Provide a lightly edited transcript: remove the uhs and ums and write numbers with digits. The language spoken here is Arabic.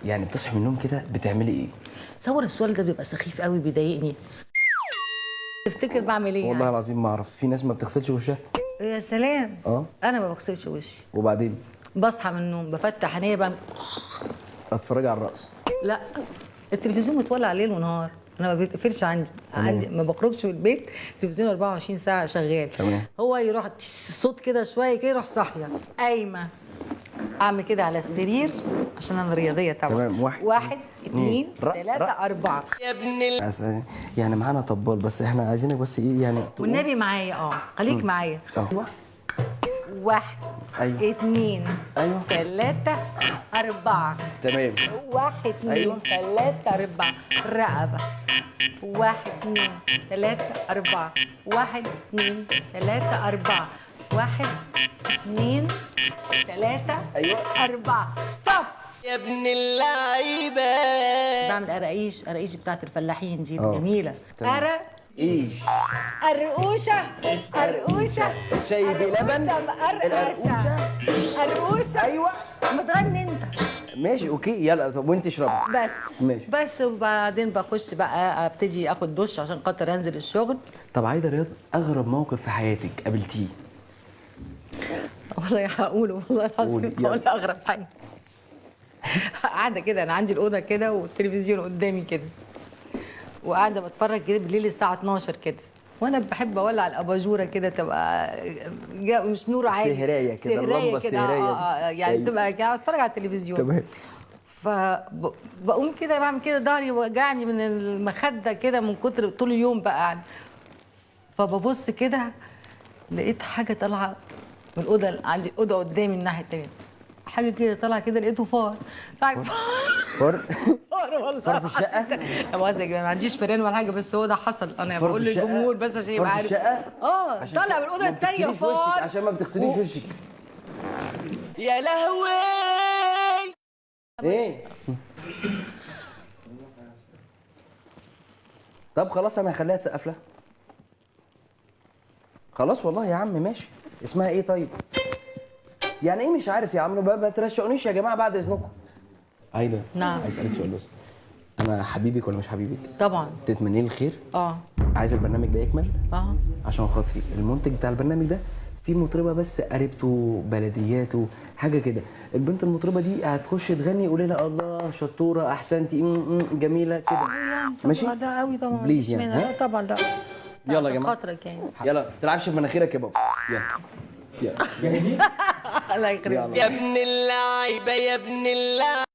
يعني بتصحي من النوم كده بتعملي ايه؟ تصور السؤال ده بيبقى سخيف قوي بيضايقني. تفتكر بعمل ايه والله يعني؟ العظيم ما اعرف، في ناس ما بتغسلش وشها. يا سلام. اه انا ما بغسلش وشي. وبعدين بصحى من النوم بفتح عينيا بقى. اتفرجي على الرقص. لا، التلفزيون متولع ليل ونهار، انا ما بيتقفلش عندي ما بخرجش من البيت، التلفزيون 24 ساعه شغال. تمام. هو يروح صوت كده شويه كده يروح صاحيه قايمه، اعمل كده على السرير عشان انا رياضيه طبعا. تمام. واحد اتنين رق. تلاته اربعه. يعني معانا طبال، بس احنا عايزينك بس ايه يعني والنبي معايا خليك معايا. اه واحد ايوه اتنين ايوه تلاته اربعه. تمام. واحد اتنين أيوة. تلاتة أربعة. رقبة. واحد اتنين تلاتة أربعة. واحد اتنين تلاتة أربعة. واحد اتنين تلاتة أيوة. أربعة. ستوب يا ابن اللعيبة. بعمل قراقيش بتاعت الفلاحين دي اه. جميلة. تمام. ايش قرقوشة قرقوشة شاي بلبن. مقرقشة قرقوشة. ايوه ما تغني انت. ماشي اوكي يلا. طب وانت اشربي. بس ماشي. بس وبعدين بخش بقى ابتدي اخد دش عشان خاطر انزل الشغل. طب عايده رياض، اغرب موقف في حياتك قابلتيه؟ والله هقوله والله العظيم قولي، هقول اغرب حاجه. قاعده كده، انا عندي الاوضه كده والتلفزيون قدامي كده، وقاعده بتفرج كده بالليل الساعه 12 كده، وانا بحب اولع الاباجوره كده تبقى مش نور عالي، سهرايه كده، اللمبه السهرايه دي. يعني أيوة. تبقى قاعده اتفرج على التلفزيون. تمام. فبقوم كده بعمل كده، ظهري وجعني من المخده كده من كتر طول اليوم بقى قاعده. فببص كده لقيت حاجه طالعه من الاوضه، عندي اوضه قدامي الناحيه التانيه، حاجه كده طالعه كده، لقيته فار. فار. فار والله. فار في الشقه؟ لا مؤاخذة يا جماعه، ما عنديش فيران ولا حاجه، بس هو ده حصل. انا فار بقول في الشقة؟ للجمهور بس عشان فار يبقى في عارف. الشقة؟ طالع من الاوضه التانيه ما بتغسليش وشك، فار. عشان ما بتغسليش وشك. يا لهوي. ايه؟ طب خلاص انا هخليها تسقف لها. خلاص والله يا عم ماشي. اسمها ايه طيب؟ يعني ايه مش عارف يا عم؟ ما ترشقونيش يا جماعه بعد اذنكم. عايده. نعم. عايز اسالك سؤال بس. انا حبيبك ولا مش حبيبك؟ طبعا. تتمني لي الخير؟ اه عايز البرنامج ده يكمل اه عشان خاطري. المنتج بتاع البرنامج ده في مطربه بس قريبته بلدياته حاجه كده، البنت المطربه دي هتخش تغني يقول لها الله شطوره احسنتي جميله كده. ماشي؟ ده قوي طبعا. بليز يعني، لا ها؟ طبعا لا. يلا يا عشان جماعه. خاطرك يعني. يلا ما تلعبش في مناخيرك يا بابا. يلا يلا جاهزين؟ الله يخرب يلا. يا ابن اللعيبة يا ابن اللعيبة.